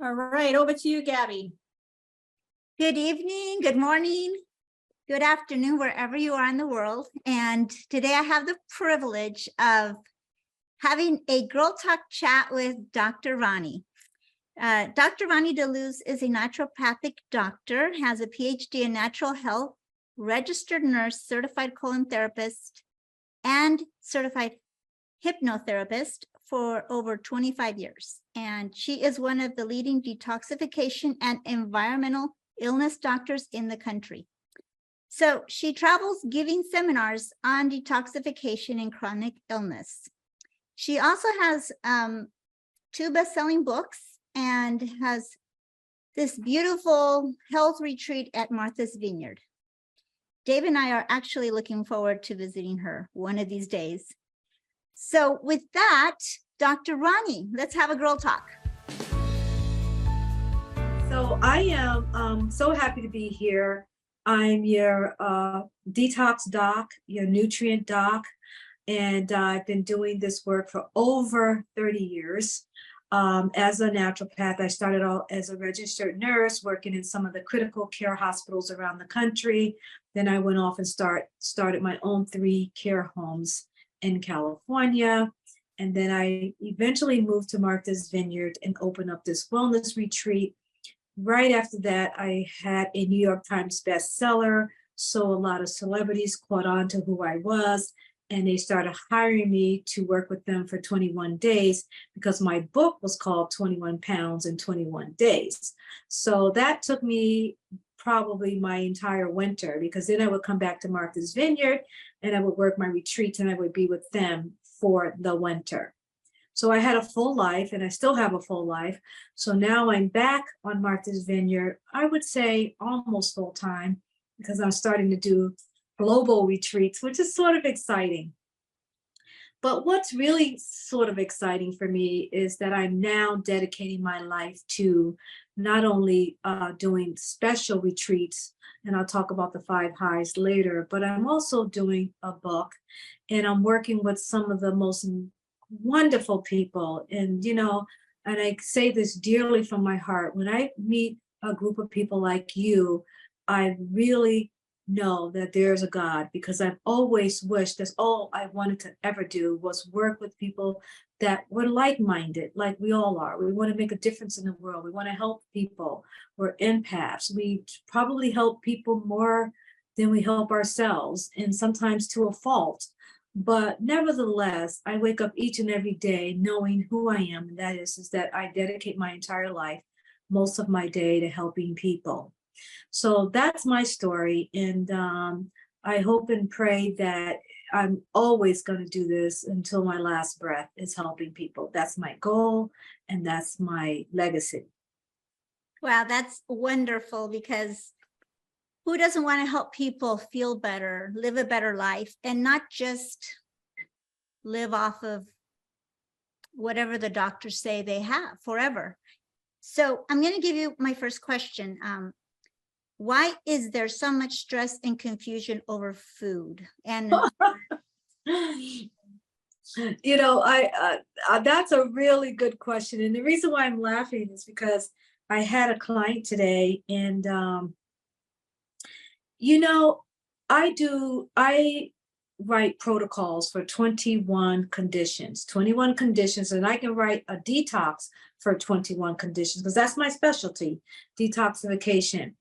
All right, over to you, Gabby. Good evening, good morning, good afternoon, wherever you are in the world. And today I have the privilege of having a Girl Talk chat with Dr. Roni. Dr. Roni DeLuz is a naturopathic doctor, has a PhD in natural health, registered nurse, certified colon therapist, and certified hypnotherapist for over 25 years. And she is one of the leading detoxification and environmental illness doctors in the country. So she travels giving seminars on detoxification and chronic illness. She also has 2 best-selling books and has this beautiful health retreat at Martha's Vineyard. Dave and I are actually looking forward to visiting her one of these days. So with that, Dr. Roni, let's have a girl talk. So I am so happy to be here. I'm your detox doc, your nutrient doc, and I've been doing this work for over 30 years. As a naturopath, I started out as a registered nurse working in some of the critical care hospitals around the country. Then I went off and started my own 3 care homes in California. And then I eventually moved to Martha's Vineyard and opened up this wellness retreat. Right after that, I had a New York Times bestseller. So a lot of celebrities caught on to who I was, and they started hiring me to work with them for 21 days because my book was called 21 Pounds in 21 Days. So that took me probably my entire winter, because then I would come back to Martha's Vineyard and I would work my retreats and I would be with them for the winter. So I had a full life, and I still have a full life. So now I'm back on Martha's Vineyard, I would say almost full time, because I'm starting to do global retreats, which is sort of exciting. But what's really sort of exciting for me is that I'm now dedicating my life to not only doing special retreats, and I'll talk about the 5 highs later, but I'm also doing a book, and I'm working with some of the most wonderful people. And, and I say this dearly from my heart, when I meet a group of people like you, I really know that there's a God, because I've always wished, that's all I wanted to ever do, was work with people that were like-minded, like we all are. We want to make a difference in the world. We want to help people. We're empaths. We probably help people more than we help ourselves, and sometimes to a fault. But nevertheless, I wake up each and every day knowing who I am, and that is that I dedicate my entire life, most of my day, to helping people. So that's my story, and I hope and pray that I'm always going to do this until my last breath, is helping people. That's my goal, and that's my legacy. Wow, that's wonderful, because who doesn't want to help people feel better, live a better life, and not just live off of whatever the doctors say they have forever? So I'm going to give you my first question. Why is there so much stress and confusion over food? And that's a really good question. And the reason why I'm laughing is because I had a client today, and I write protocols for 21 conditions, and I can write a detox for 21 conditions, because that's my specialty, detoxification.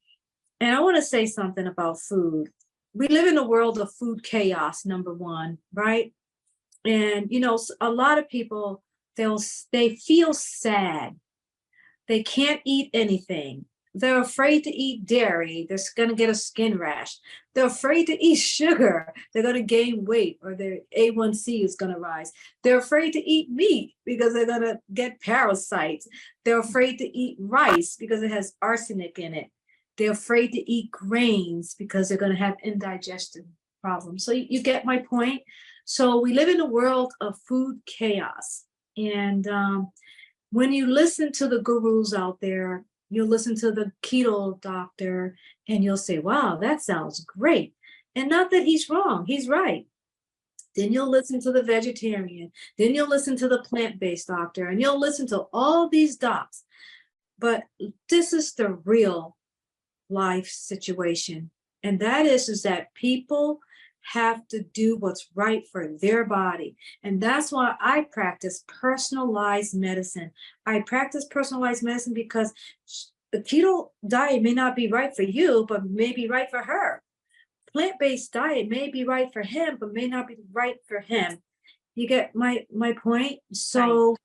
And I want to say something about food. We live in a world of food chaos, number one, right? And, a lot of people, they feel sad. They can't eat anything. They're afraid to eat dairy. They're going to get a skin rash. They're afraid to eat sugar. They're going to gain weight, or their A1C is going to rise. They're afraid to eat meat because they're going to get parasites. They're afraid to eat rice because it has arsenic in it. They're afraid to eat grains because they're going to have indigestion problems. So you get my point? So we live in a world of food chaos. And when you listen to the gurus out there, you'll listen to the keto doctor and you'll say, wow, that sounds great. And not that he's wrong, he's right. Then you'll listen to the vegetarian. Then you'll listen to the plant-based doctor, and you'll listen to all these docs. But this is the real life situation. And that is that people have to do what's right for their body. And that's why I practice personalized medicine. I practice personalized medicine because the keto diet may not be right for you, but may be right for her. Plant-based diet may be right for him, but may not be right for him. You get my point? So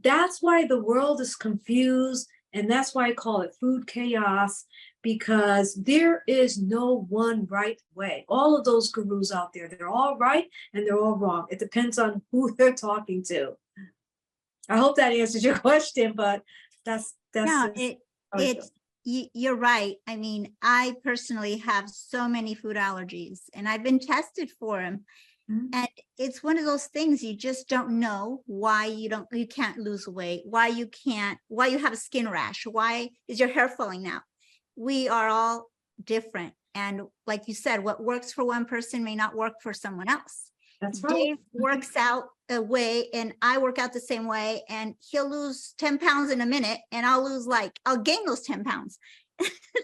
that's why the world is confused. And that's why I call it food chaos, because there is no one right way. All of those gurus out there, they're all right and they're all wrong. It depends on who they're talking to. I hope that answers your question, but that's No, just you're right. I mean, I personally have so many food allergies and I've been tested for them. Mhm. And it's one of those things you just don't know why you can't lose weight, why you have a skin rash, why is your hair falling out? We are all different. And like you said, what works for one person may not work for someone else. That's right. Dave works out a way and I work out the same way, and he'll lose 10 pounds in a minute and I'll gain those 10 pounds.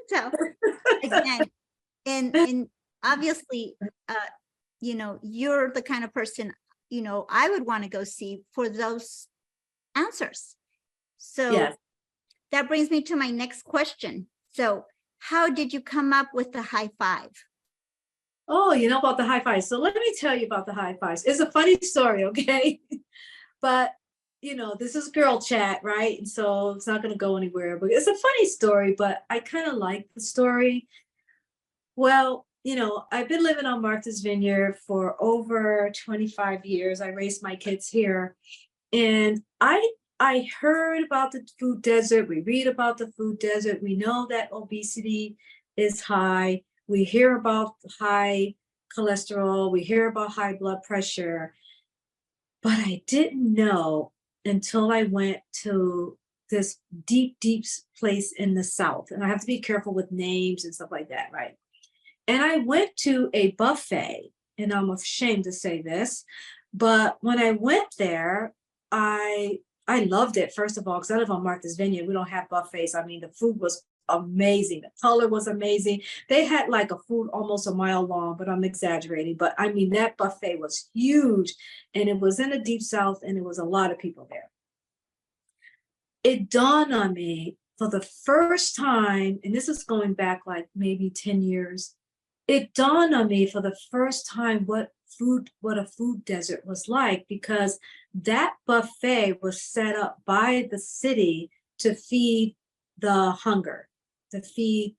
So again, and obviously, you're the kind of person, I would want to go see for those answers. So Yes. that brings me to my next question. So how did you come up with the high five? Oh, you know about the high fives. So let me tell you about the high fives. It's a funny story, okay? But, this is girl chat, right? And so it's not going to go anywhere. But it's a funny story, but I kind of like the story. Well, I've been living on Martha's Vineyard for over 25 years. I raised my kids here. And I heard about the food desert. We read about the food desert. We know that obesity is high. We hear about high cholesterol. We hear about high blood pressure. But I didn't know until I went to this deep, deep place in the South. And I have to be careful with names and stuff like that, right? And I went to a buffet, and I'm ashamed to say this, but when I went there, I loved it, first of all, because I live on Martha's Vineyard. We don't have buffets. I mean, the food was amazing. The color was amazing. They had like a food almost a mile long, but I'm exaggerating. But I mean, that buffet was huge, and it was in the deep South, and it was a lot of people there. It dawned on me for the first time, and this is going back like maybe 10 years, it dawned on me for the first time what a food desert was like, because that buffet was set up by the city to feed the hunger, to feed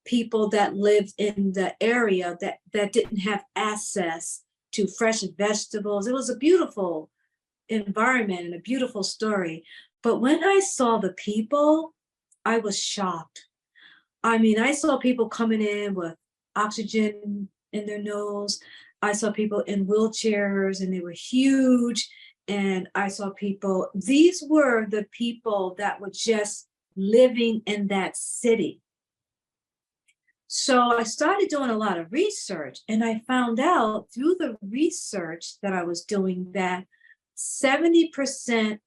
people that lived in the area that didn't have access to fresh vegetables. It was a beautiful environment and a beautiful story. But when I saw the people, I was shocked. I mean, I saw people coming in with oxygen in their nose. I saw people in wheelchairs, and they were huge. And I saw people, these were the people that were just living in that city. So I started doing a lot of research, and I found out through the research that I was doing that 70%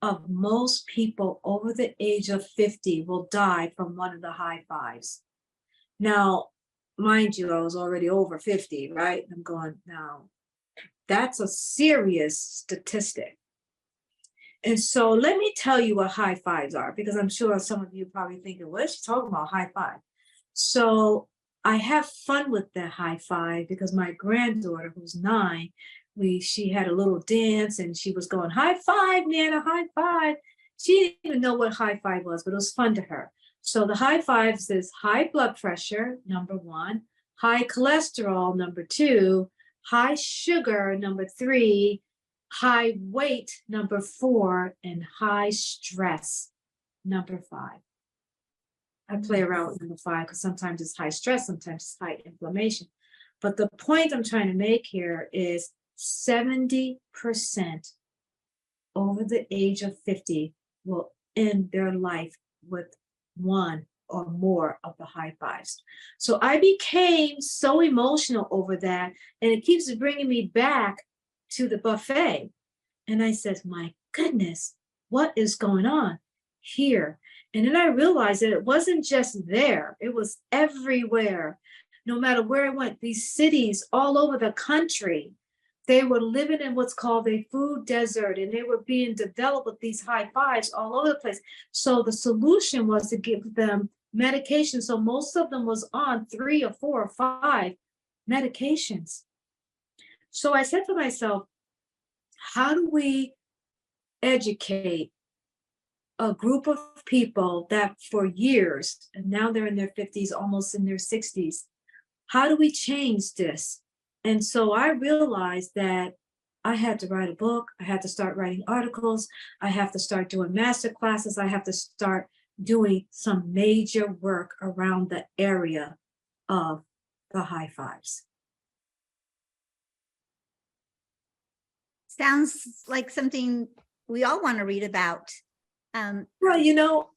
of most people over the age of 50 will die from one of the high fives. Now, mind you, I was already over 50, right? I'm going, now, that's a serious statistic. And so let me tell you what high fives are, because I'm sure some of you probably thinking, what is she talking about, high five? So I have fun with the high five because my granddaughter, who's 9, she had a little dance and she was going, high five, Nana, high five. She didn't even know what high five was, but it was fun to her. So the high fives is high blood pressure, number 1, high cholesterol, number 2, high sugar, number 3, high weight, number 4, and high stress, number 5. I play around with number 5 because sometimes it's high stress, sometimes it's high inflammation. But the point I'm trying to make here is 70% over the age of 50 will end their life with 1 or more of the high fives. So I became so emotional over that, and it keeps bringing me back to the buffet. And I said, my goodness, what is going on? here. And then I realized that it wasn't just there, it was everywhere. No matter where I went, these cities all over the country, they were living in what's called a food desert, and they were being developed with these high fives all over the place. So the solution was to give them medication. So most of them was on 3 or 4 or 5 medications. So I said to myself, how do we educate a group of people that for years, and now they're in their 50s, almost in their 60s, how do we change this? And so I realized that I had to write a book. I had to start writing articles. I have to start doing master classes. I have to start doing some major work around the area of the high fives. Sounds like something we all want to read about. Well, you know,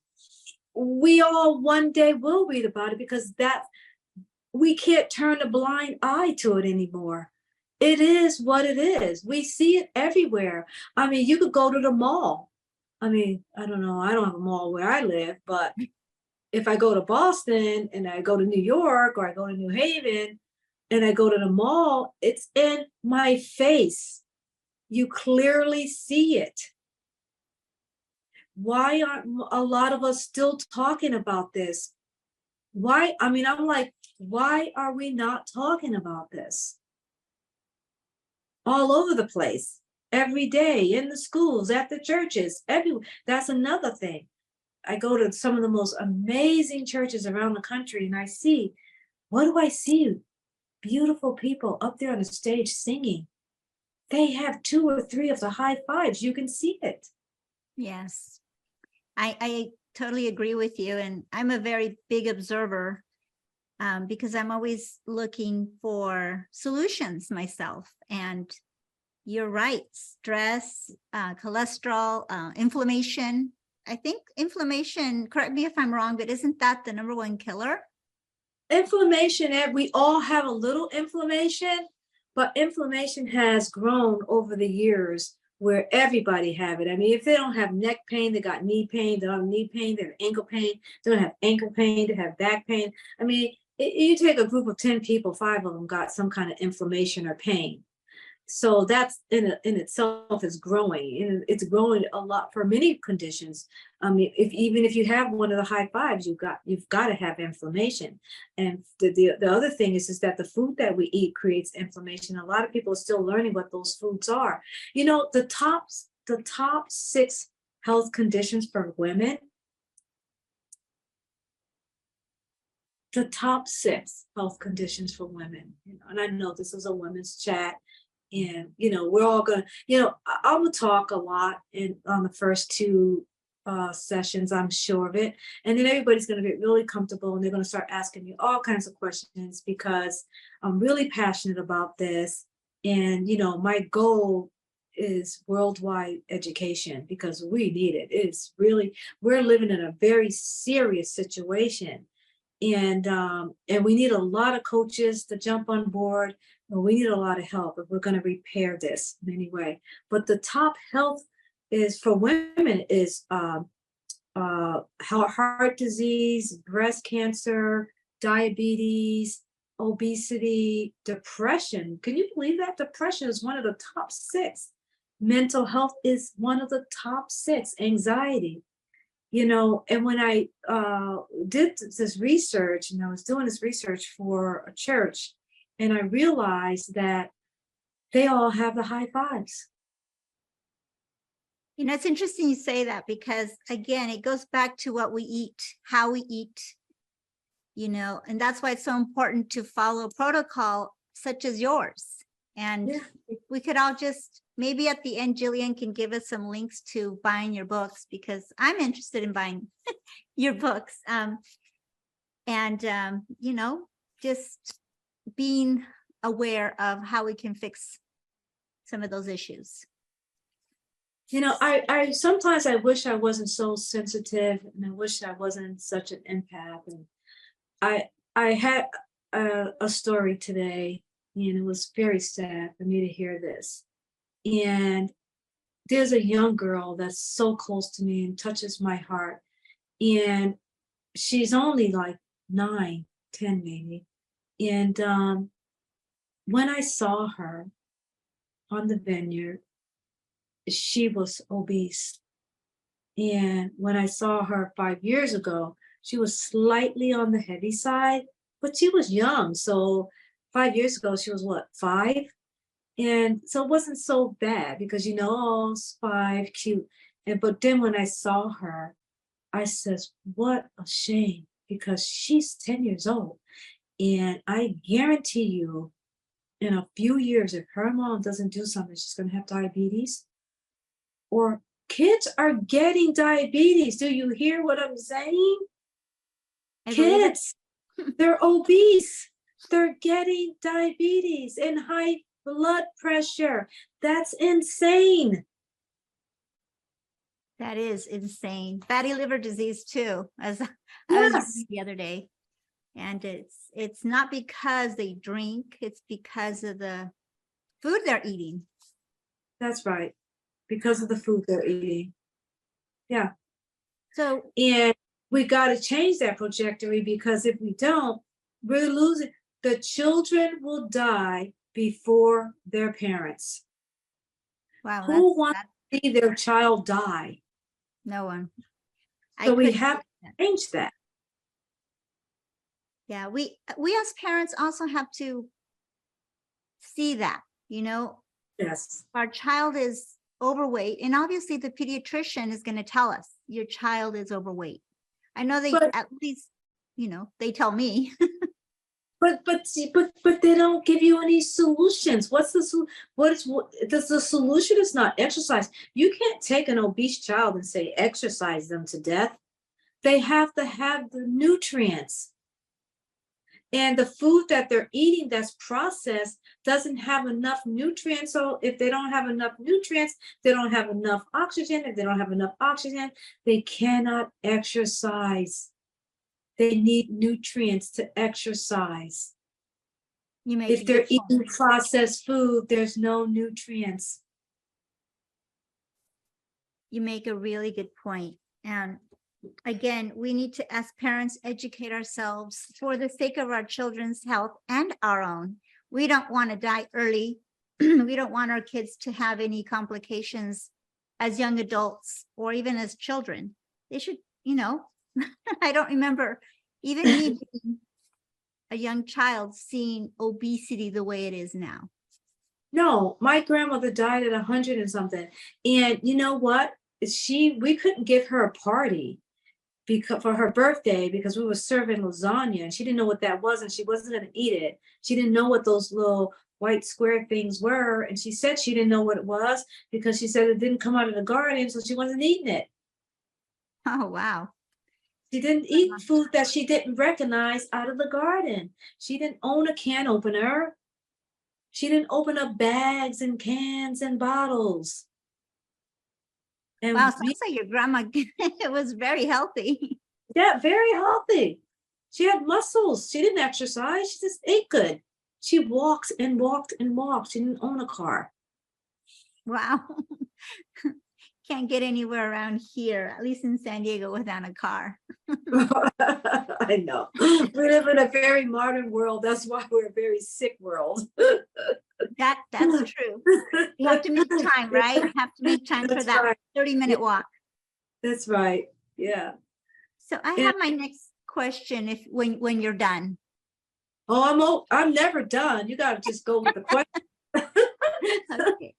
we all one day will read about it, because that we can't turn a blind eye to it anymore. It is what it is. We see it everywhere. I mean, you could go to the mall. I mean, I don't know, I don't have a mall where I live, but if I go to Boston and I go to New York, or I go to New Haven and I go to the mall, it's in my face. You clearly see it. Why aren't a lot of us still talking about this? Why? I mean, I'm like, why are we not talking about this? All over the place, every day, in the schools, at the churches, everywhere. That's another thing. I go to some of the most amazing churches around the country, and I see, what do I see? Beautiful people up there on the stage singing. They have 2 or 3 of the high fives. You can see it. Yes, I totally agree with you. And I'm a very big observer because I'm always looking for solutions myself. And you're right, stress, cholesterol, inflammation. I think inflammation, correct me if I'm wrong, but isn't that the #1 killer? Inflammation, we all have a little inflammation, but inflammation has grown over the years where everybody have it. I mean, if they don't have neck pain, they got knee pain. They don't have knee pain, they have ankle pain. They don't have ankle pain, they have back pain. I mean, you take a group of 10 people, 5 of them got some kind of inflammation or pain. So that's in itself is growing, and it's growing a lot for many conditions. I mean, even if you have one of the high fives, you've got to have inflammation. And the other thing is that the food that we eat creates inflammation. A lot of people are still learning what those foods are. You know, the top 6 health conditions for women. The top 6 health conditions for women. You know, and I know this is a women's chat. And, you know, we're all going to, you know, I will talk a lot on the first 2 sessions, I'm sure of it. And then everybody's going to get really comfortable, and they're going to start asking me all kinds of questions, because I'm really passionate about this. And, you know, my goal is worldwide education, because we need it. It's really, we're living in a very serious situation. And we need a lot of coaches to jump on board. We need a lot of help if we're going to repair this in any way. But the top health is for women is heart disease, breast cancer, diabetes, obesity, depression. Can you believe that? Depression is one of the top 6. Mental health is one of the top 6. Anxiety. You know, and when I did this research, and I was doing this research for a church, and I realized that they all have the high fives. You know, it's interesting you say that, because again, it goes back to what we eat, how we eat, you know, and that's why it's so important to follow protocol such as yours. And if we could all just, maybe at the end, Jillian can give us some links to buying your books, because I'm interested in buying your books. You know, just being aware of how we can fix some of those issues. You know, I sometimes I wish I wasn't so sensitive, and I wish I wasn't such an empath. And I had a story today, and it was very sad for me to hear this. And there's a young girl that's so close to me and touches my heart. And she's only like 9, 10 maybe. And when I saw her on the vineyard, she was obese. And when I saw her 5 years ago, she was slightly on the heavy side, but she was young. So 5 years ago, she was what, 5? And so it wasn't so bad because, oh, it's 5, cute. But then when I saw her, I says, what a shame, because she's 10 years old. And I guarantee you, in a few years, if her mom doesn't do something, she's going to have diabetes. Or kids are getting diabetes. Do you hear what I'm saying? Kids, they're obese. They're getting diabetes and high blood pressure. That's insane. That is insane. Fatty liver disease too, as I was reading the other day. And it's not because they drink, it's because of the food they're eating. That's right. Because of the food they're eating. Yeah. So, and we got to change that trajectory, because if we don't, we're losing. The children will die before their parents. wow. Who wants to see their child die? No one. So we have to change that. Yeah, we as parents also have to see that, Yes. our child is overweight, and obviously the pediatrician is going to tell us your child is overweight. I know they at least, they tell me. But they don't give you any solutions. The solution is not exercise. You can't take an obese child and say exercise them to death. They have to have the nutrients. And the food that they're eating that's processed doesn't have enough nutrients. So if they don't have enough nutrients, they don't have enough oxygen. If they don't have enough oxygen, they cannot exercise. They need nutrients to exercise. If they're eating processed food, there's no nutrients. You make a really good point. And again, we need to, as parents, educate ourselves for the sake of our children's health and our own. We don't want to die early. We don't want our kids to have any complications as young adults or even as children. They should, I don't remember even me being a young child seeing obesity the way it is now. No, my grandmother died at 100 and something. And you know what? We couldn't give her a party for her birthday because we were serving lasagna, and she didn't know what that was, and she wasn't going to eat it. She didn't know what those little white square things were, and she said she didn't know what it was because she said it didn't come out of the garden, so she wasn't eating it. Oh, wow. She didn't eat food that she didn't recognize out of the garden. She didn't own a can opener. She didn't open up bags and cans and bottles. And wow, sounds like your grandma was very healthy. Yeah, very healthy. She had muscles. She didn't exercise. She just ate good. She walked and walked and walked. She didn't own a car. Wow. Can't get anywhere around here, at least in San Diego, without a car. I know. We live in a very modern world. That's why we're a very sick world. That's true. You have to make time, right? You have to make time for that 30-minute walk. That's right. Yeah. So I have my next question when you're done. Oh, I'm never done. You got to just go with the question. Okay.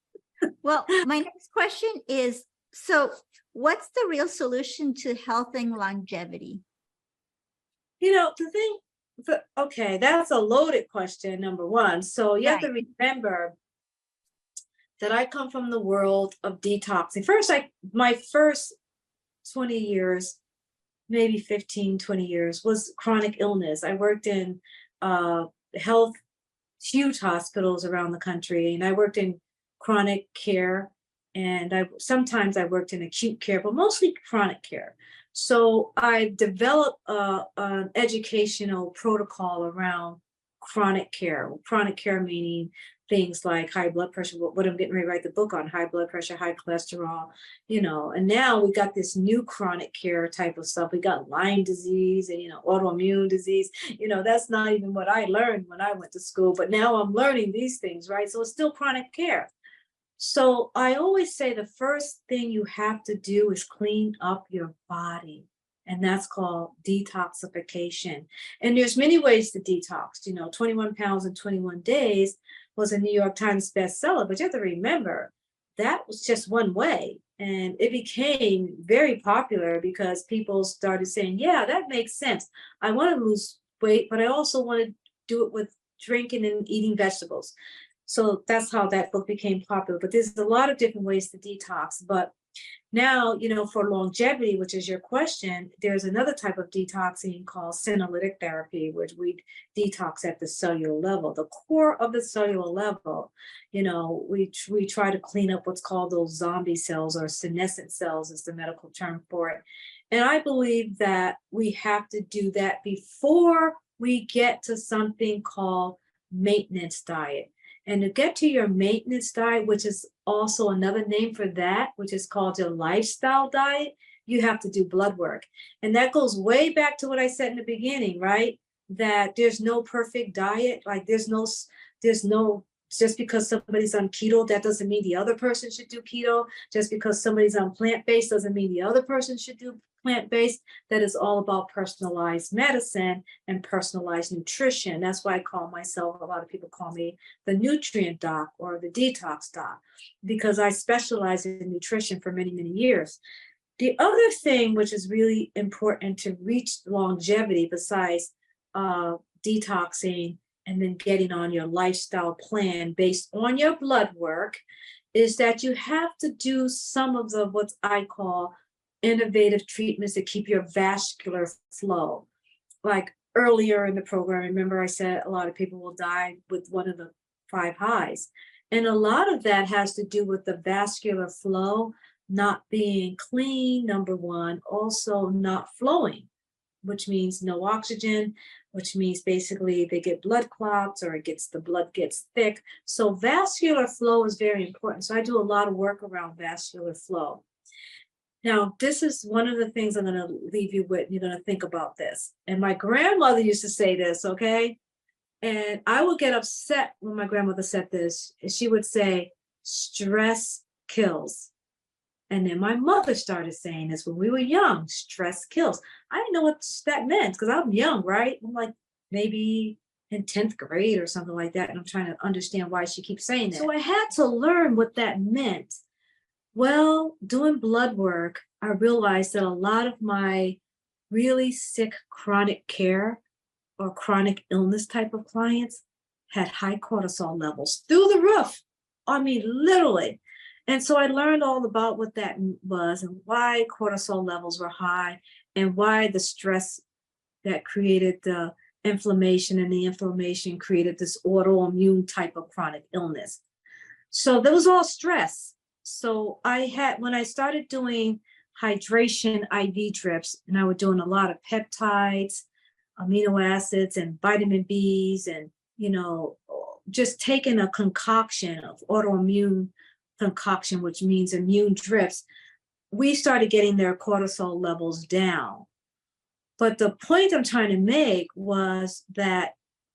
Well, my next question is, so what's the real solution to health and longevity? Okay, that's a loaded question, number one. So you have to remember that I come from the world of detoxing. My first 20 years, maybe 15, 20 years was chronic illness. I worked in huge hospitals around the country, and I worked in chronic care, and sometimes I worked in acute care, but mostly chronic care. So I developed an educational protocol around chronic care meaning things like high blood pressure, what I'm getting ready to write the book on, high blood pressure, high cholesterol, you know, and now we got this new chronic care type of stuff. We got Lyme disease and, you know, autoimmune disease, you know, that's not even what I learned when I went to school, but now I'm learning these things, right? So it's still chronic care. So I always say the first thing you have to do is clean up your body. And that's called detoxification. And there's many ways to detox. You know, 21 pounds in 21 days was a New York Times bestseller, but you have to remember that was just one way. And it became very popular because people started saying, yeah, that makes sense. I want to lose weight, but I also want to do it with drinking and eating vegetables. So that's how that book became popular. But there's a lot of different ways to detox. But now, you know, for longevity, which is your question, there's another type of detoxing called senolytic therapy, which we detox at the cellular level, the core of the cellular level. You know, we try to clean up what's called those zombie cells, or senescent cells is the medical term for it. And I believe that we have to do that before we get to something called maintenance diet. And to get to your maintenance diet, which is also another name for that, which is called your lifestyle diet, you have to do blood work. And that goes way back to what I said in the beginning, right? That there's no perfect diet. Like there's no, just because somebody's on keto, that doesn't mean the other person should do keto. Just because somebody's on plant-based doesn't mean the other person should do plant-based. That is all about personalized medicine and personalized nutrition. That's why I call myself, a lot of people call me the nutrient doc or the detox doc, because I specialize in nutrition for many, many years. The other thing which is really important to reach longevity, besides detoxing and then getting on your lifestyle plan based on your blood work, is that you have to do some of the, what I call innovative treatments to keep your vascular flow. Like earlier in the program, remember I said a lot of people will die with one of the 5 highs. And a lot of that has to do with the vascular flow not being clean, number one, also not flowing, which means no oxygen, which means basically they get blood clots, or the blood gets thick. So vascular flow is very important. So I do a lot of work around vascular flow. Now, this is one of the things I'm going to leave you with. You're going to think about this. And my grandmother used to say this, okay? And I would get upset when my grandmother said this. And she would say, stress kills. And then my mother started saying this when we were young, stress kills. I didn't know what that meant because I'm young, right? I'm like maybe in 10th grade or something like that. And I'm trying to understand why she keeps saying that. So I had to learn what that meant. Well, doing blood work, I realized that a lot of my really sick chronic care or chronic illness type of clients had high cortisol levels through the roof. I mean, literally. And so I learned all about what that was and why cortisol levels were high and why the stress that created the inflammation, and the inflammation created this autoimmune type of chronic illness. So that was all stress. So when I started doing hydration IV drips, and I was doing a lot of peptides, amino acids, and vitamin Bs, and, you know, just taking a concoction of autoimmune concoction, which means immune drips, we started getting their cortisol levels down. But the point I'm trying to make was that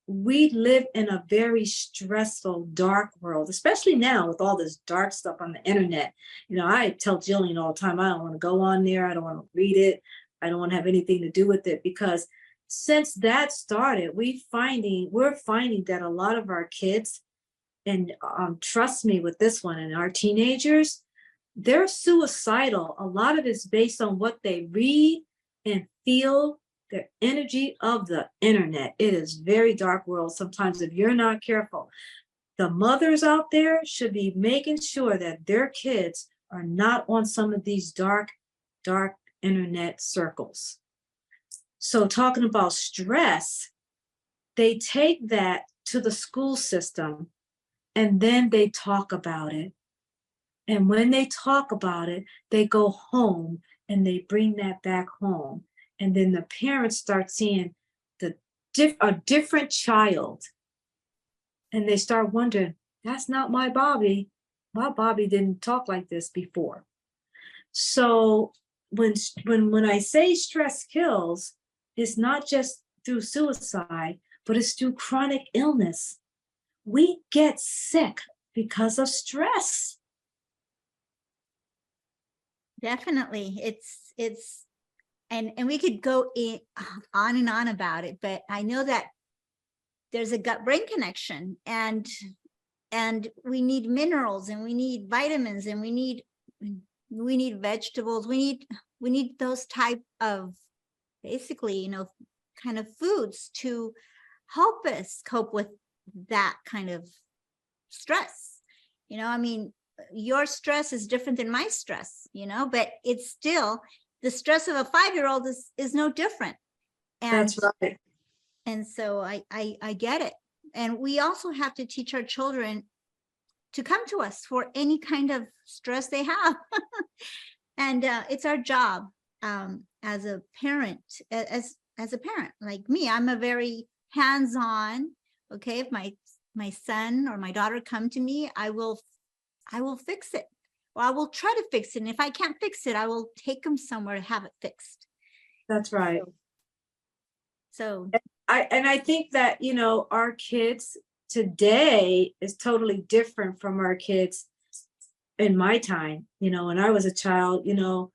we live in a very stressful, dark world, especially now with all this dark stuff on the internet. You know, I tell Jillian all the time, I don't want to go on there. I don't want to read it. I don't want to have anything to do with it, because since that started, we're finding that a lot of our kids, and trust me with this one, and our teenagers, they're suicidal. A lot of it's based on what they read and feel, the energy of the internet. It is very dark world. Sometimes if you're not careful, the mothers out there should be making sure that their kids are not on some of these dark internet circles. So talking about stress, they take that to the school system and then they talk about it. And when they talk about it, they go home and they bring that back home. And then the parents start seeing a different child. And they start wondering, That's not my Bobby. My Bobby didn't talk like this before. So when I say stress kills, it's not just through suicide, but it's through chronic illness. We get sick because of stress. Definitely. It's and we could go on and on about it, but I know that there's a gut brain connection, and we need minerals, and we need vitamins, and we need vegetables. We need those type of, basically, you know, kind of foods to help us cope with that kind of stress. You know, I mean, your stress is different than my stress, you know, but it's still the stress of a 5-year-old is no different. And That's right. and so I get it. And we also have to teach our children to come to us for any kind of stress they have. And it's our job as a parent, as a parent like me. I'm a very hands-on. Okay, if my son or my daughter come to me, I will fix it, or I will try to fix it. And if I can't fix it, I will take them somewhere to have it fixed. That's right. So I think that, you know, our kids today is totally different from our kids in my time. You know, when I was a child, you know,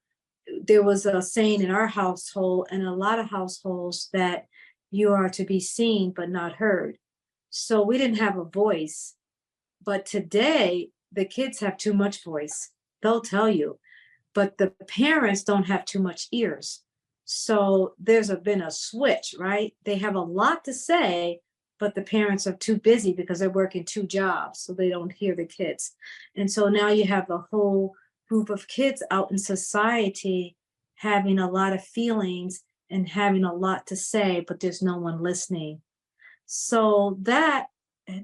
there was a saying in our household and a lot of households that you are to be seen but not heard. So we didn't have a voice. But today, the kids have too much voice. They'll tell you. But the parents don't have too much ears. So there's been a switch, right? They have a lot to say, but the parents are too busy because they're working 2 jobs, so they don't hear the kids. And so now you have a whole group of kids out in society having a lot of feelings and having a lot to say, but there's no one listening. So that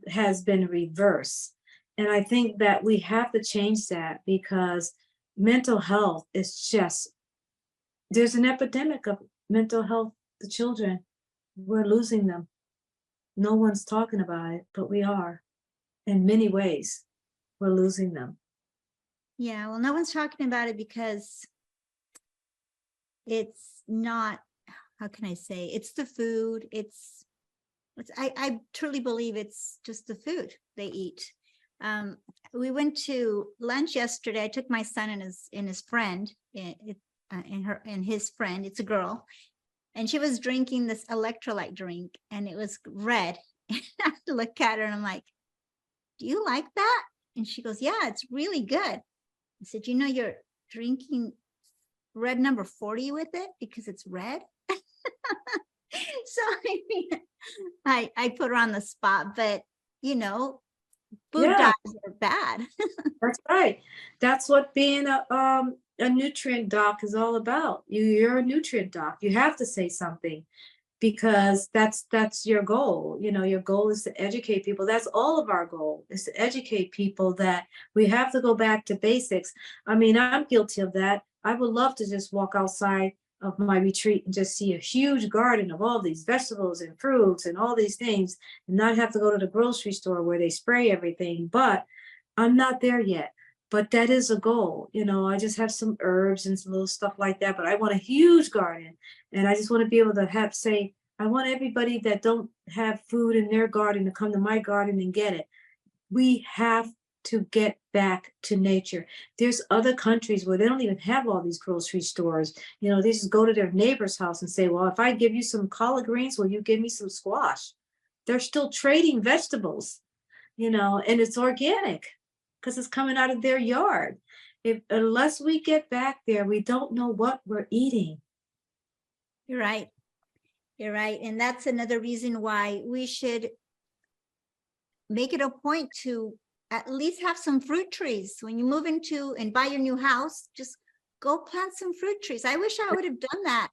has been reversed. And I think that we have to change that, because mental health is just, there's an epidemic of mental health. The children, we're losing them. No one's talking about it, but we are. In many ways, we're losing them. yeah, well, no one's talking about it because it's not, how can I say, it's the food. I truly believe it's just the food they eat. We went to lunch yesterday. I took my son and his friend, and his friend. It's a girl, and she was drinking this electrolyte drink, and it was red. And I look at her and I'm like, "Do you like that?" And she goes, "Yeah, it's really good." I said, "You know, you're drinking red number 40 with it because it's red." So I mean, I put her on the spot, but you know, food Yeah, dyes are bad. that's right. That's what being a nutrient doc is all about. You're a nutrient doc. You have to say something, because that's your goal. You know, your goal is to educate people. That's all of our goal, is to educate people that we have to go back to basics. I mean, I'm guilty of that. I would love to just walk outside of my retreat and just see a huge garden of all these vegetables and fruits and all these things, and not have to go to the grocery store where they spray everything. But I'm not there yet. But that is a goal. You know, I just have some herbs and some little stuff like that, but I want a huge garden. And I just want to be able to say, I want everybody that don't have food in their garden to come to my garden and get it. We have to get back to nature. There's other countries where they don't even have all these grocery stores. You know, they just go to their neighbor's house and say, well, if I give you some collard greens, will you give me some squash? They're still trading vegetables, you know, and it's organic because it's coming out of their yard. Unless we get back there, we don't know what we're eating. You're right. You're right. And that's another reason why we should make it a point to at least have some fruit trees. When you move into and buy your new house, just go plant some fruit trees. I wish I would have done that.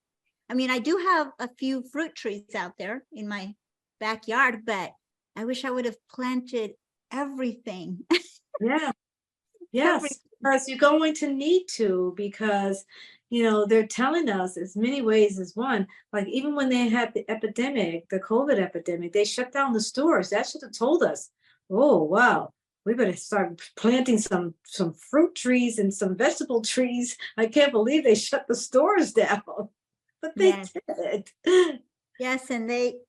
I mean, I do have a few fruit trees out there in my backyard, but I wish I would have planted everything. Yeah. Yes, because you're going to need to, because, you know, they're telling us as many ways as one. Like, even when they had the epidemic, the COVID epidemic, they shut down the stores. That should have told us, oh, wow, we better start planting some fruit trees and some vegetable trees. I can't believe they shut the stores down, but they Yes. did. Yes, and the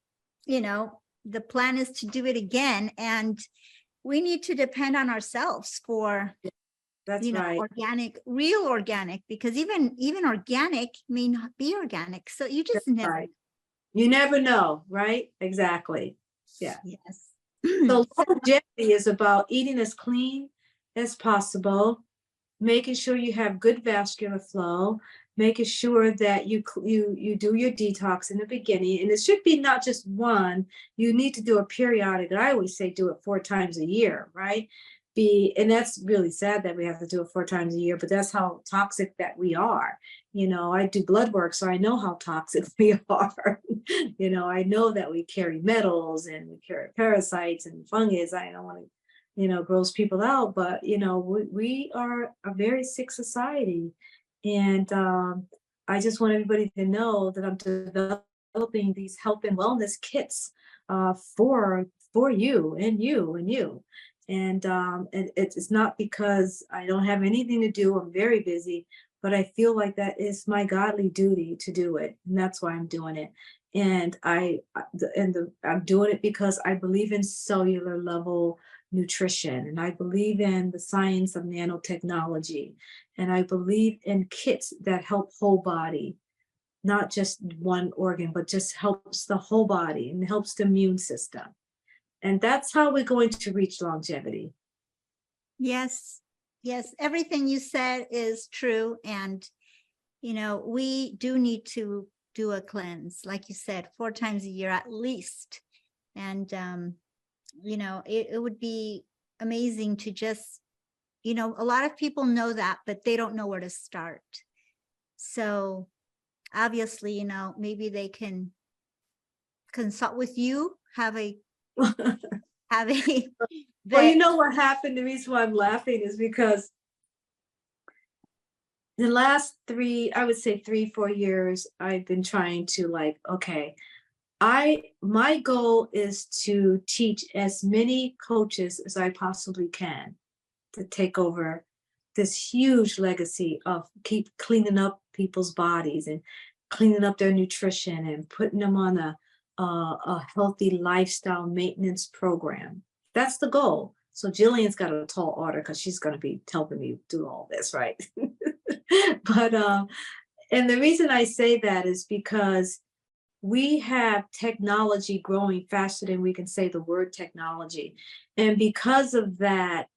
plan is to do it again, and we need to depend on ourselves for, That's right. real organic, because even organic may not be organic. So you just That's never. right. You never know, right? Exactly. Yeah. Yes. So longevity is about eating as clean as possible, making sure you have good vascular flow, making sure that you do your detox in the beginning. And it should be not just one. You need to do a periodic. I always say do it 4 times a year, right? And that's really sad that we have to do it 4 times a year, but that's how toxic that we are. I do blood work, so I know how toxic we are. I know that we carry metals and we carry parasites and fungus. I don't want to, gross people out, but we are a very sick society. And I just want everybody to know that I'm developing these health and wellness kits for you and you and you. And it's not because I don't have anything to do. I'm very busy, but I feel like that is my godly duty to do it, and that's why I'm doing it. And I'm doing it because I believe in cellular level nutrition, and I believe in the science of nanotechnology, and I believe in kits that help whole body, not just one organ, but just helps the whole body and helps the immune system. And that's how we're going to reach longevity. Yes. Yes. Everything you said is true. And, we do need to do a cleanse, like you said, 4 times a year at least. And, it would be amazing to just, a lot of people know that, but they don't know where to start. So obviously, maybe they can consult with you, have a Well, you know what happened? The reason why I'm laughing is because the last 3-4 years, I've been trying to okay, my goal is to teach as many coaches as I possibly can to take over this huge legacy of keep cleaning up people's bodies and cleaning up their nutrition and putting them on a healthy lifestyle maintenance program. That's the goal. So Jillian's got a tall order because she's going to be helping me do all this, right? But and the reason I say that is because we have technology growing faster than we can say the word technology. And because of that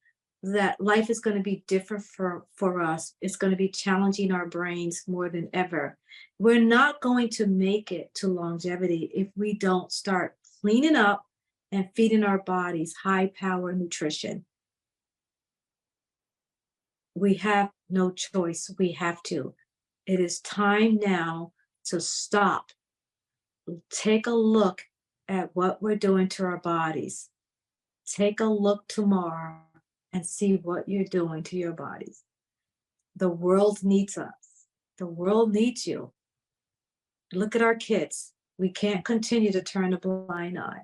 life is going to be different for us. It's going to be challenging our brains more than ever. We're not going to make it to longevity if we don't start cleaning up and feeding our bodies high power nutrition. We have no choice. We have to. It is time now to stop. Take a look at what we're doing to our bodies. Take a look tomorrow and see what you're doing to your bodies. The world needs us. The world needs you. Look at our kids. We can't continue to turn a blind eye.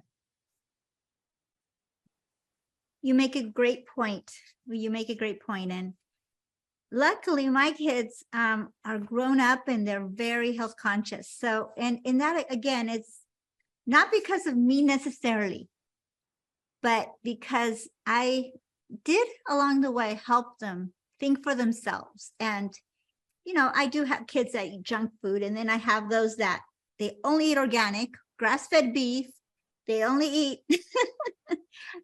You make a great point. And luckily my kids are grown up and they're very health conscious. So, and that again, it's not because of me necessarily, but because I did along the way help them think for themselves. And, I do have kids that eat junk food, and then I have those that they only eat organic, grass-fed beef. They only eat,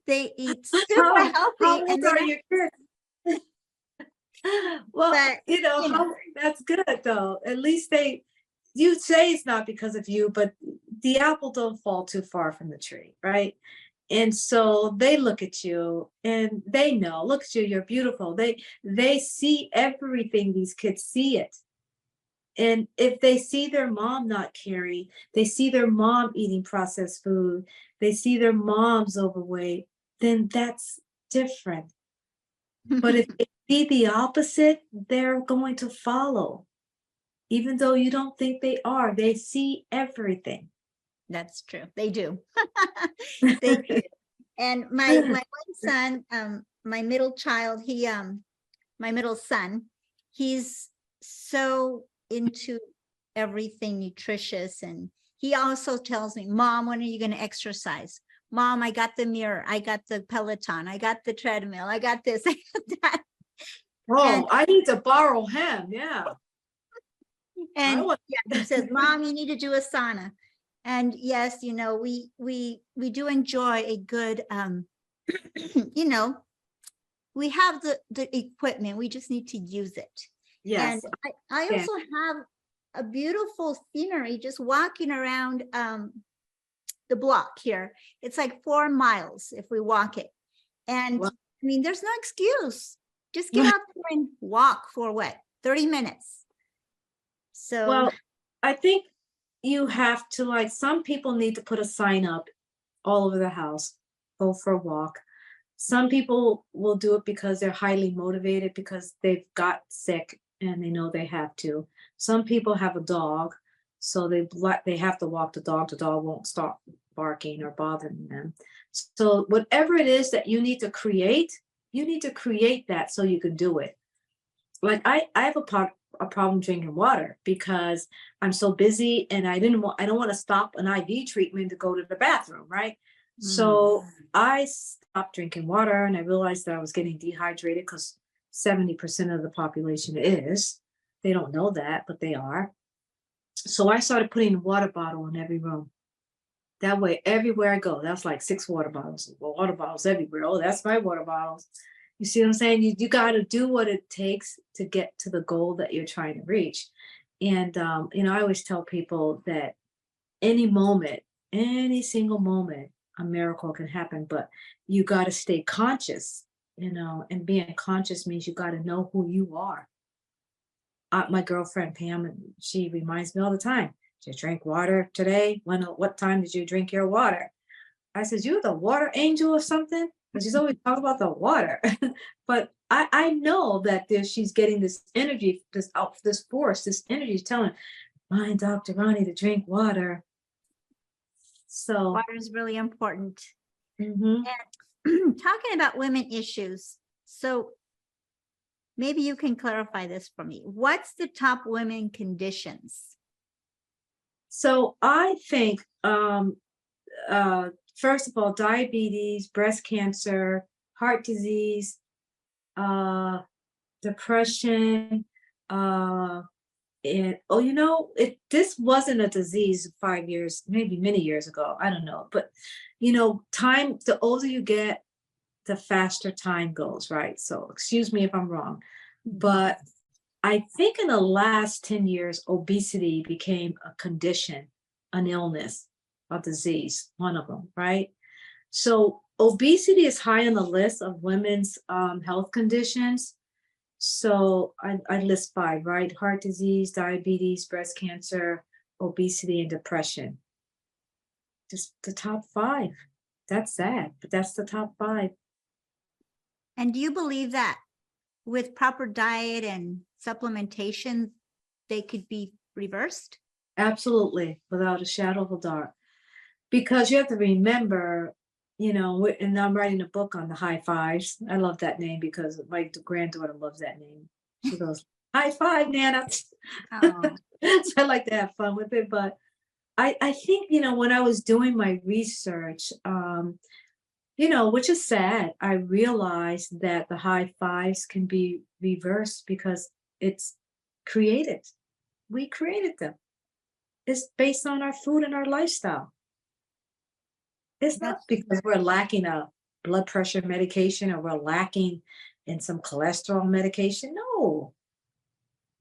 they eat super healthy. How old are your kids? Well, but, that's good though. At least you say it's not because of you, but the apple don't fall too far from the tree, right? And so they look at you and they know, look at you, you're beautiful. They see everything. These kids see it. And if they see their mom not caring, they see their mom eating processed food, they see their mom's overweight, then that's different. But if they see the opposite, they're going to follow. Even though you don't think they are, they see everything. That's true. They do. They do. And my one son, my middle child, my middle son, he's so into everything nutritious. And he also tells me, Mom, when are you going to exercise? Mom, I got the mirror. I got the Peloton. I got the treadmill. I got this. I got that. Oh, I need to borrow him. Yeah. And yeah, he says, Mom, you need to do a sauna. And yes, we do enjoy a good, we have the equipment. We just need to use it. Yes. And I also have a beautiful scenery just walking around the block here. It's like 4 miles if we walk it. And Wow. I mean, there's no excuse. Just get out there and walk for 30 minutes. So, Well, I think you have to, like, some people need to put a sign up all over the house, go for a walk. Some people will do it because they're highly motivated because they've got sick and they know they have to. Some people have a dog, so they have to walk the dog. The dog won't stop barking or bothering them. So whatever it is that you need to create that so you can do it. Like I have a problem drinking water because I'm so busy and I don't want to stop an IV treatment to go to the bathroom, right? So I stopped drinking water and I realized that I was getting dehydrated because 70% of the population is. They don't know that, but they are. So I started putting a water bottle in every room. That way, everywhere I go, that's like 6 water bottles. Well, water bottles everywhere. Oh, that's my water bottles. You see what I'm saying? You got to do what it takes to get to the goal that you're trying to reach. And, I always tell people that any moment, any single moment, a miracle can happen, but you got to stay conscious, and being conscious means you got to know who you are. My girlfriend, Pam, she reminds me all the time, did you drink water today? What time did you drink your water? I said, you're the water angel or something? Because she's always talking about the water. But I know that she's getting this energy, this force, this energy is telling, mind Dr. Roni to drink water. So water is really important. mhm. And talking about women issues. So maybe you can clarify this for me. What's the top women conditions? So I think, first of all, diabetes, breast cancer, heart disease, depression, and this wasn't a disease 5 years, maybe many years ago. I don't know, but time. The older you get, the faster time goes, right? So excuse me if I'm wrong, but I think in the last 10 years, obesity became a condition, an illness, a disease, one of them, right? So obesity is high on the list of women's health conditions. So I list 5, right? Heart disease, diabetes, breast cancer, obesity, and depression. Just the top 5. That's sad, but that's the top 5. And do you believe that with proper diet and supplementation, they could be reversed? Absolutely, without a shadow of a doubt. Because you have to remember, and I'm writing a book on the high fives. I love that name because my granddaughter loves that name. She goes, high five, Nana. Oh. So I like to have fun with it. But I think, when I was doing my research, which is sad, I realized that the high fives can be reversed because it's created. We created them. It's based on our food and our lifestyle. It's not because we're lacking a blood pressure medication or we're lacking in some cholesterol medication. No,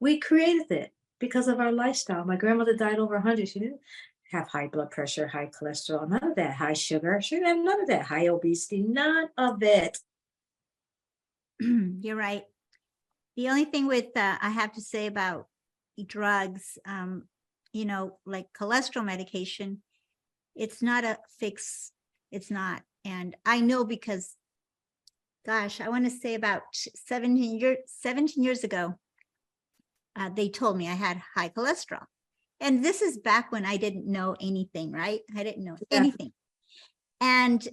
we created it because of our lifestyle. My grandmother died over 100. She didn't have high blood pressure, high cholesterol, none of that, high sugar. She didn't have none of that, high obesity, none of it. You're right. The only thing with I have to say about drugs, like cholesterol medication, it's not a fix. It's not. And I know because, gosh, I want to say about 17 years ago, they told me I had high cholesterol. And this is back when I didn't know anything, right? I didn't know anything. And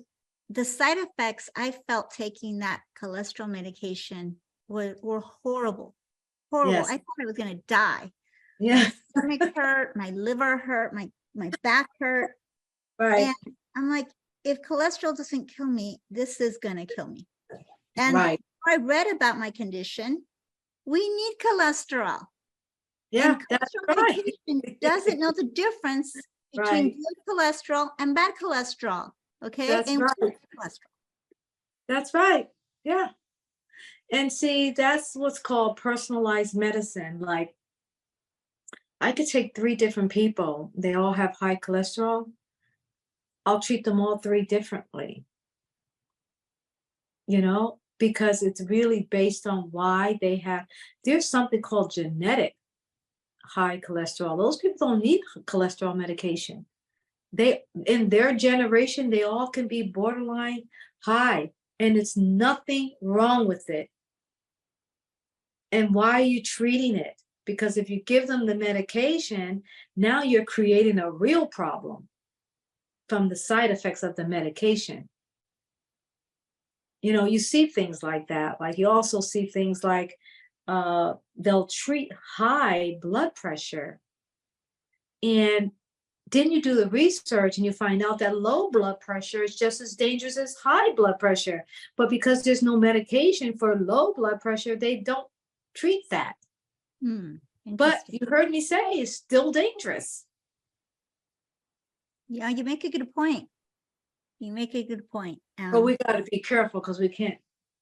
the side effects I felt taking that cholesterol medication were horrible. Horrible. Yes. I thought I was going to die. Yeah. My stomach hurt, my liver hurt, my back hurt. Right. And I'm like, if cholesterol doesn't kill me, this is going to kill me. And Right. I read about my condition. We need cholesterol. Yeah, And that's cholesterol right. medication doesn't know the difference between Right. good cholesterol and bad cholesterol. Okay. That's and right. good cholesterol. That's right. Yeah. And see, that's what's called personalized medicine. Like, I could take 3 different people, they all have high cholesterol. I'll treat them all 3 differently, because it's really based on why they have, there's something called genetic high cholesterol. Those people don't need cholesterol medication. They, in their generation, they all can be borderline high, and it's nothing wrong with it. And why are you treating it? Because if you give them the medication, now you're creating a real problem from the side effects of the medication. You see things like that. Like, you also see things like they'll treat high blood pressure, and then you do the research and you find out that low blood pressure is just as dangerous as high blood pressure. But because there's no medication for low blood pressure, they don't treat that. But you heard me say it's still dangerous. Yeah, you make a good point. But we got to be careful, because we can't,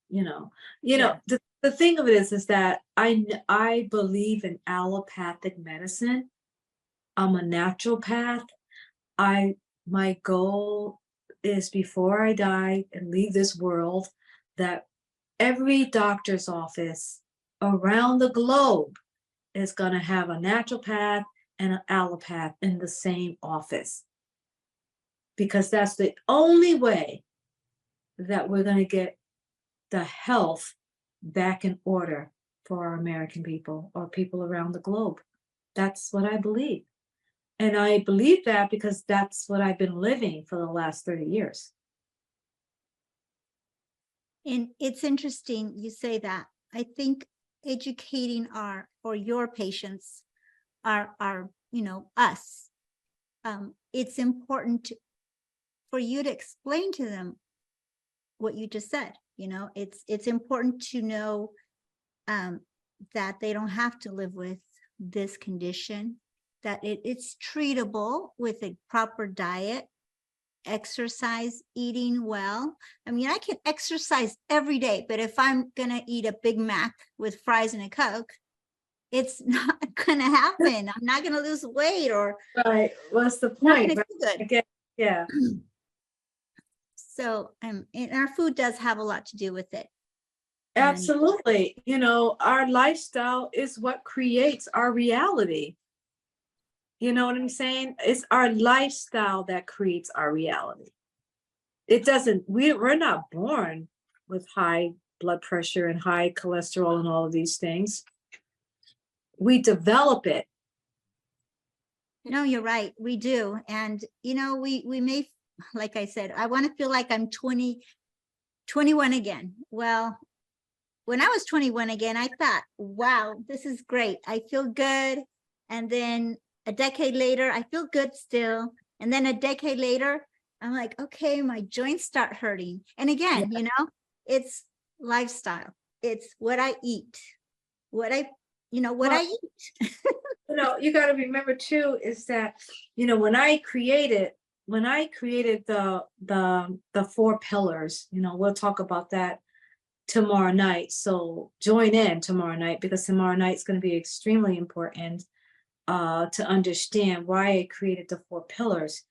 the thing of it is that I believe in allopathic medicine. I'm a naturopath. My goal is, before I die and leave this world, that every doctor's office around the globe is going to have a naturopath and an allopath in the same office, because that's the only way that we're going to get the health back in order for our American people, or people around the globe. That's what I believe. And I believe that because that's what I've been living for the last 30 years. And it's interesting you say that. I think educating your patients are us. It's important for you to explain to them what you just said. It's important to know that they don't have to live with this condition, that it's treatable with a proper diet, exercise, eating well. I mean, I can exercise every day, but if I'm going to eat a Big Mac with fries and a Coke, it's not going to happen. I'm not going to lose weight, or right. What's the not point? gonna feel good. Again, yeah. So, and our food does have a lot to do with it. Absolutely. Our lifestyle is what creates our reality. You know what I'm saying? It's our lifestyle that creates our reality. It doesn't, we're not born with high blood pressure and high cholesterol and all of these things. We develop it. No, you're right. We do. And, we may, like I said, I want to feel like I'm 21 again. Well, when I was 21 again, I thought, wow, this is great. I feel good. And then a decade later, I feel good still. And then a decade later, I'm like, okay, my joints start hurting. And again, it's lifestyle. It's what I eat, I eat. You got to remember too, is that, when I created the 4 pillars, we'll talk about that tomorrow night. So join in tomorrow night, because tomorrow night is going to be extremely important to understand why I created the 4 pillars.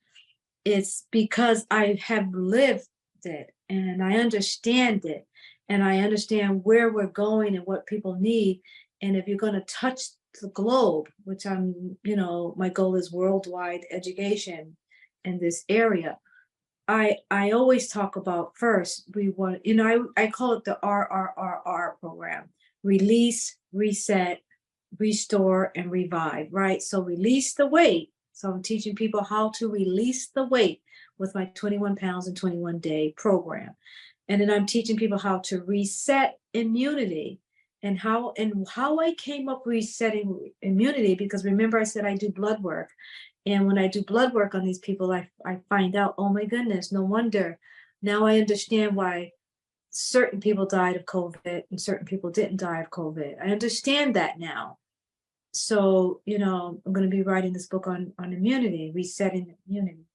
It's because I have lived it, and I understand it, and I understand where we're going and what people need. And if you're going to touch the globe, which my goal is worldwide education in this area, I always talk about, first, we want, I call it the RRRR program: release, reset, restore, and revive, right? So release the weight So I'm teaching people how to release the weight with my 21 pounds in 21 day program. And then I'm teaching people how to reset immunity and how I came up resetting immunity, because remember I said I do blood work. And when I do blood work on these people, I find out, oh my goodness, no wonder. Now I understand why certain people died of COVID and certain people didn't die of COVID. I understand that now. So, I'm going to be writing this book on immunity, resetting immunity.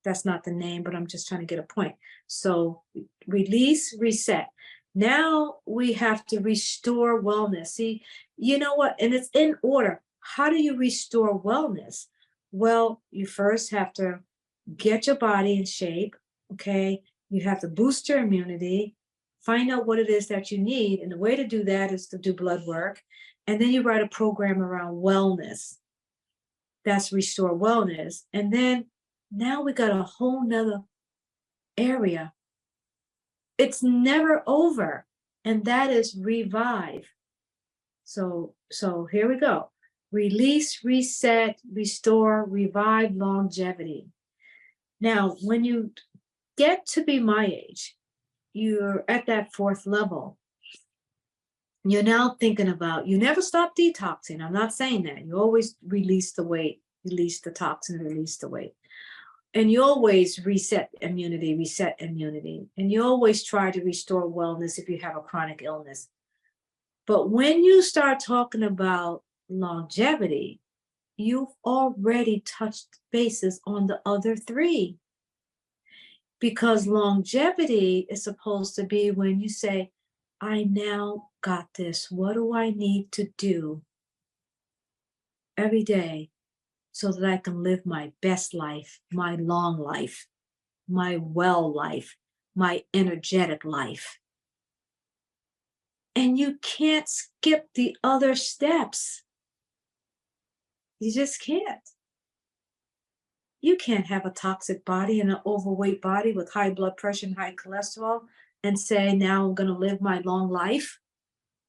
That's not the name, but I'm just trying to get a point. So release, reset. Now we have to restore wellness. See, you know what? And it's in order. How do you restore wellness? Well, you first have to get your body in shape. Okay. You have to boost your immunity, find out what it is that you need. And the way to do that is to do blood work. And then you write a program around wellness. That's restore wellness. And then now we got a whole nother area. It's never over. And that is revive. So here we go. Release, reset, restore, revive, longevity. Now, when you get to be my age, you're at that fourth level. You're now thinking about, you never stop detoxing. I'm not saying that. You always release the weight, release the toxin, release the weight. And you always reset immunity. And you always try to restore wellness if you have a chronic illness. But when you start talking about longevity, you've already touched bases on the other three. Because longevity is supposed to be when you say, I now got this. What do I need to do every day so that I can live my best life, my long life, my well life, my energetic life? And you can't skip the other steps. You just can't. You can't have a toxic body and an overweight body with high blood pressure and high cholesterol and say, now I'm going to live my long life.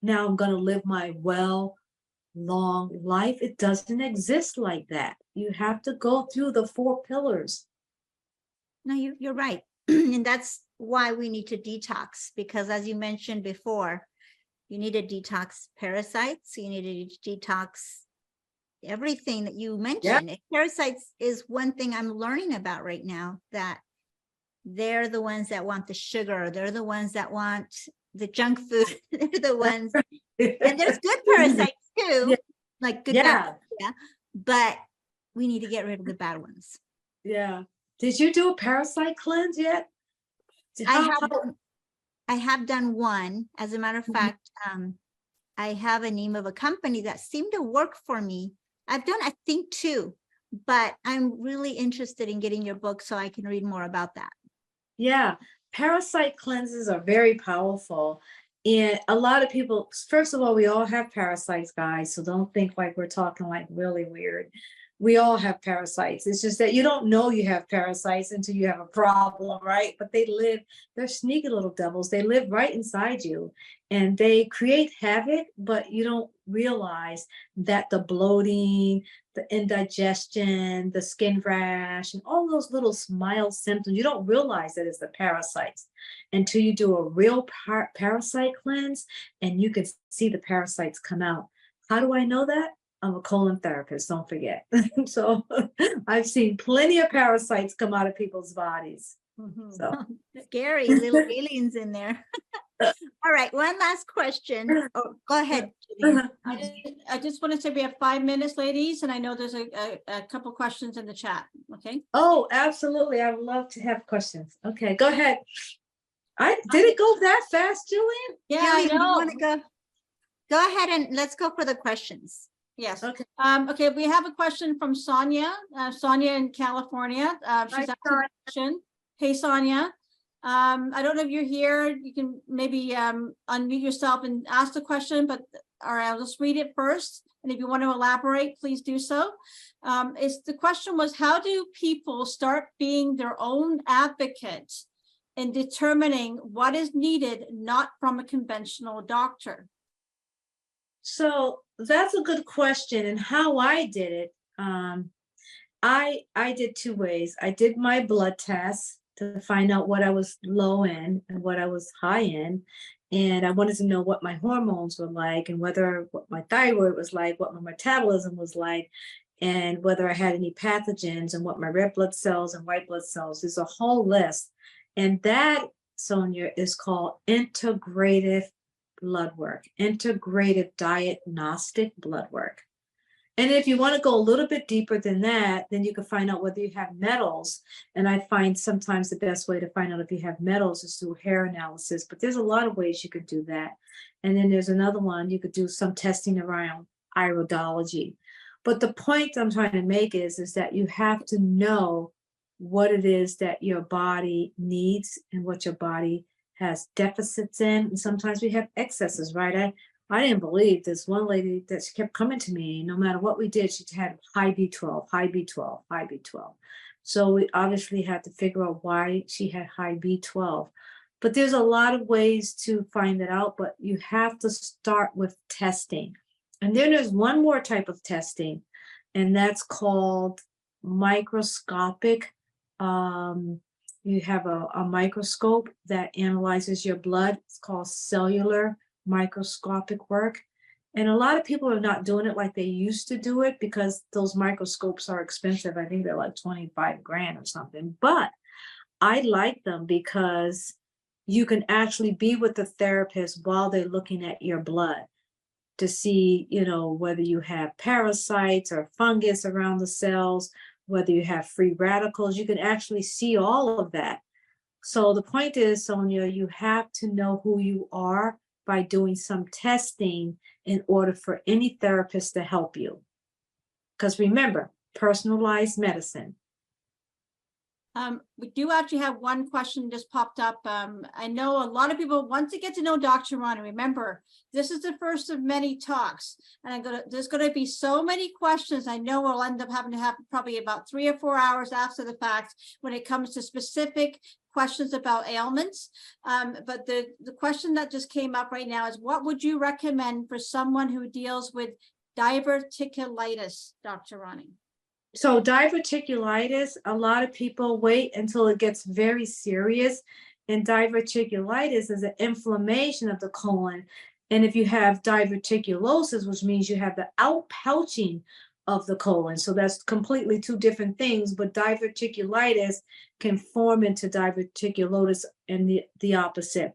Now I'm going to live my long life. It doesn't exist like that. You have to go through the 4 pillars. No, you're right. And that's why we need to detox, because as you mentioned before, you need to detox parasites. You need to detox everything that you mentioned. Yep. Parasites is one thing I'm learning about right now, that they're the ones that want the sugar. They're the ones that want the junk food. They're the ones, and there's good parasites too, yeah. Like good bacteria, but we need to get rid of the bad ones. Yeah. Did you do a parasite cleanse yet? I have done one. As a matter of fact, I have a name of a company that seemed to work for me. I've done, I think, 2, but I'm really interested in getting your book so I can read more about that. Yeah, parasite cleanses are very powerful. And a lot of people, first of all, we all have parasites, guys. So don't think like we're talking like really weird. We all have parasites. It's just that you don't know you have parasites until you have a problem, right? But they're sneaky little devils. They live right inside you and they create havoc, but you don't realize that the bloating, the indigestion, the skin rash, and all those little mild symptoms, you don't realize that it's the parasites until you do a real parasite cleanse and you can see the parasites come out. How do I know that? I'm a colon therapist, don't forget. So I've seen plenty of parasites come out of people's bodies. Mm-hmm. So scary little aliens in there. All right, one last question. Oh, go ahead. I just want to say we have 5 minutes, ladies, and I know there's a couple questions in the chat. Okay. Oh, absolutely. I would love to have questions. Okay, go ahead. Did it go that fast, Julian? Yeah, I know. You want to go ahead and let's go for the questions. Yes. Okay. Okay. We have a question from Sonia. Sonia in California. She's asking a question. Hey, Sonia. I don't know if you're here. You can maybe unmute yourself and ask the question, but I'll just read it first. And if you want to elaborate, please do so. The question was, how do people start being their own advocates in determining what is needed, not from a conventional doctor? So that's a good question. And how I did it, I did two ways. I did my blood test to find out what I was low in and what I was high in. And I wanted to know what my hormones were like and whether what my thyroid was like, what my metabolism was like, and whether I had any pathogens and what my red blood cells and white blood cells. There's a whole list. And that, Sonia, is called integrative blood work, integrative diagnostic blood work. And if you want to go a little bit deeper than that, then you can find out whether you have metals. And I find sometimes the best way to find out if you have metals is through hair analysis, but there's a lot of ways you could do that. And then there's another one, you could do some testing around iridology. But the point I'm trying to make is that you have to know what it is that your body needs and what your body has deficits in. And sometimes we have excesses, right? I didn't believe this one lady that she kept coming to me. No matter what we did, she had high B12, high B12, high B12. So we obviously had to figure out why she had high B12. But there's a lot of ways to find it out, but you have to start with testing. And then there's one more type of testing, and that's called microscopic. You have a microscope that analyzes your blood. It's called cellular microscopic work. And a lot of people are not doing it like they used to do it because those microscopes are expensive. I think they're like 25 grand or something. But I like them because you can actually be with the therapist while they're looking at your blood to see, whether you have parasites or fungus around the cells, whether you have free radicals. You can actually see all of that. So the point is, Sonia, you have to know who you are by doing some testing in order for any therapist to help you. Because remember, personalized medicine. We do actually have one question just popped up. I know a lot of people want to get to know Dr. Roni. Remember, this is the first of many talks, and there's going to be so many questions. I know we'll end up having to have probably about 3 or 4 hours after the fact when it comes to specific questions about ailments. But the question that just came up right now is, what would you recommend for someone who deals with diverticulitis, Dr. Roni? So diverticulitis, a lot of people wait until it gets very serious. And diverticulitis is an inflammation of the colon. And if you have diverticulosis, which means you have the outpouching of the colon. So that's completely two different things, but diverticulitis can form into diverticulosis and the opposite.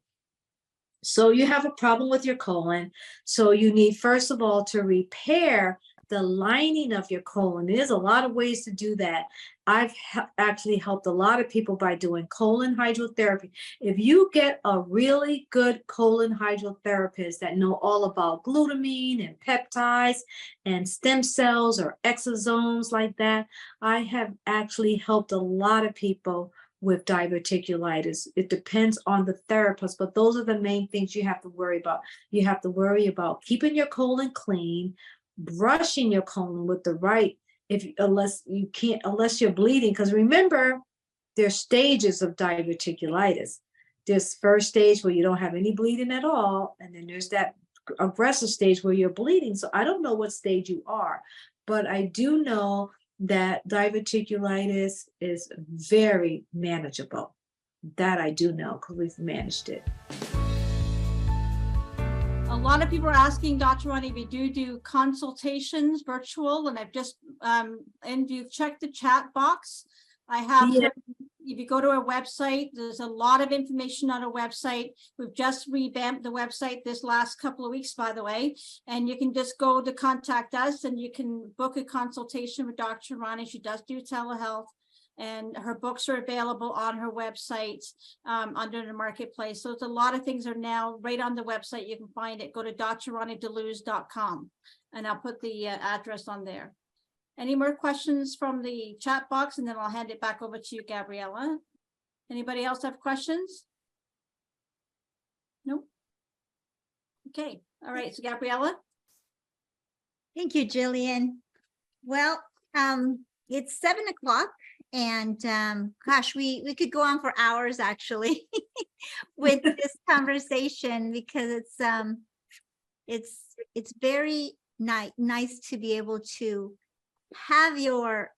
So you have a problem with your colon. So you need, first of all, to repair the lining of your colon. There's a lot of ways to do that. I've actually helped a lot of people by doing colon hydrotherapy. If you get a really good colon hydrotherapist that know all about glutamine and peptides and stem cells or exosomes like that, I have actually helped a lot of people with diverticulitis. It depends on the therapist, but those are the main things you have to worry about. You have to worry about keeping your colon clean, brushing your colon with the right, unless you're bleeding, because remember, there's stages of diverticulitis. There's first stage where you don't have any bleeding at all, and then there's that aggressive stage where you're bleeding. So I don't know what stage you are, but I do know that diverticulitis is very manageable. That I do know because we've managed it. A lot of people are asking Dr. Roni if you do consultations virtual, and I've just and you've checked the chat box. I have, if you go to our website, there's a lot of information on our website. We've just revamped the website this last couple of weeks, by the way, and you can just go to contact us and you can book a consultation with Dr. Roni. She does do telehealth, and her books are available on her website under the marketplace. So it's a lot of things are now right on the website. You can find it. Go to drronideluz.com, and I'll put the address on there. Any more questions from the chat box, and then I'll hand it back over to you, Gabriela. Anybody else have questions? No? Okay. All right. So Gabriela. Thank you, Jillian. Well, it's 7 o'clock. And gosh, we could go on for hours actually with this conversation, because it's very nice to be able to have your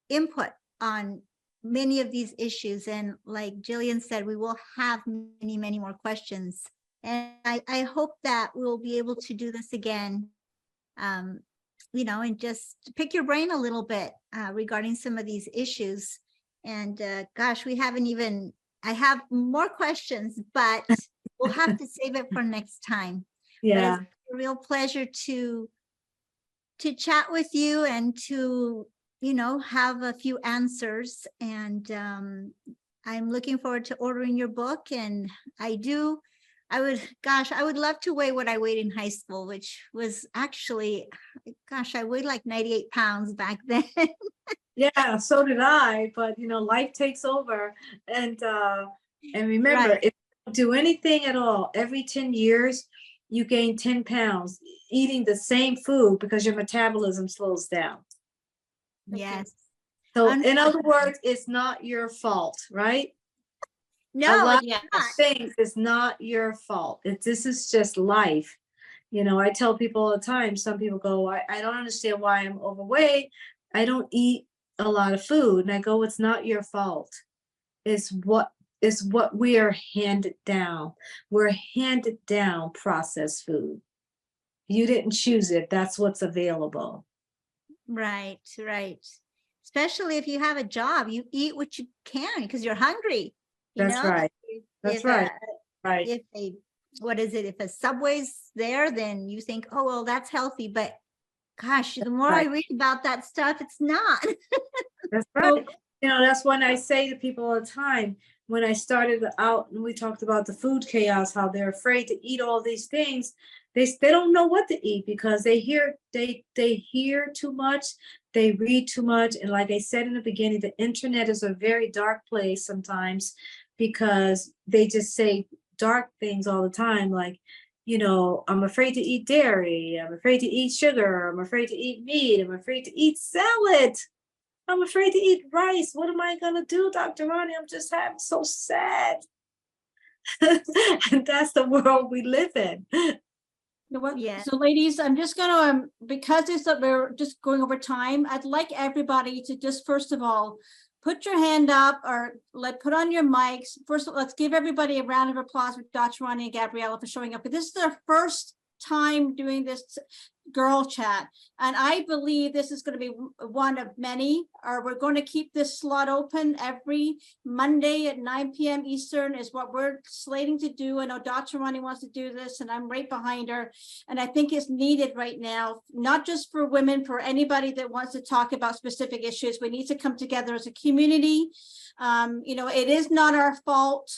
input on many of these issues. And like Jillian said, we will have many, many more questions. And I hope that we'll be able to do this again, you know, and just pick your brain a little bit regarding some of these issues. And gosh, we haven't even, I have more questions, but we'll have to save it for next time. Yeah. But it's a real pleasure to chat with you and to, you know, have a few answers. And I'm looking forward to ordering your book. And I would love to weigh what I weighed in high school, which was actually, gosh, I weighed like 98 pounds back then. Yeah, so did I, but you know, life takes over. And remember, Right. if you don't do anything at all, every 10 years, you gain 10 pounds eating the same food because your metabolism slows down. Yes. So in other words, it's not your fault, right? A No, lot yes. of things is not your fault. This is just life. You know, I tell people all the time, some people go, I don't understand why I'm overweight. I don't eat a lot of food. And I go, it's not your fault. It's what we are handed down. We're handed down processed food. You didn't choose it. That's what's available. right, right. Especially if you have a job, you eat what you can because you're hungry. You That's know? right. That's If, right. Right. If what is it? If a Subway's there, then you think, oh, well, that's healthy. But gosh, the more I read about that stuff, it's not. That's right. You know, that's when I say to people all the time, when I started out and we talked about the food chaos, how they're afraid to eat all these things. They don't know what to eat because they hear too much, they read too much. And like I said in the beginning, the internet is a very dark place sometimes because they just say dark things all the time. Like, you know, I'm afraid to eat dairy. I'm afraid to eat sugar. I'm afraid to eat meat. I'm afraid to eat salad. I'm afraid to eat rice. What am I going to do, Dr. Roni? I'm so sad. And that's the world we live in. Yeah. So ladies, I'm just going to, because we're just going over time, I'd like everybody to just, first of all, put your hand up or put on your mics. First of all, let's give everybody a round of applause with Dr. Roni and Gabriela for showing up. But this is their first time doing this girl chat, and I believe this is going to be one of many, or we're going to keep this slot open every Monday at 9 p.m. Eastern is what we're slating to do. I know Dr. Roni wants to do this, and I'm right behind her, and I think it's needed right now, not just for women, for anybody that wants to talk about specific issues. We need to come together as a community. You know, it is not our fault.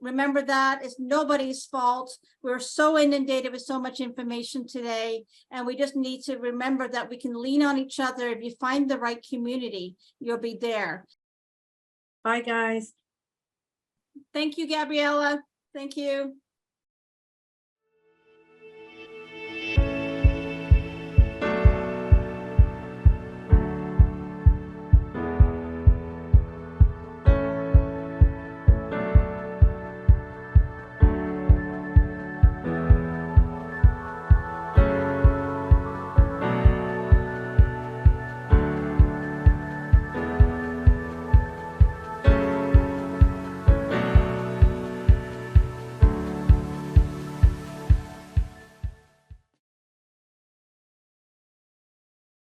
Remember that it's nobody's fault. We're so inundated with so much information today, and we just need to remember that we can lean on each other. If you find the right community, you'll be there. Bye, guys. Thank you, Gabriela. Thank you.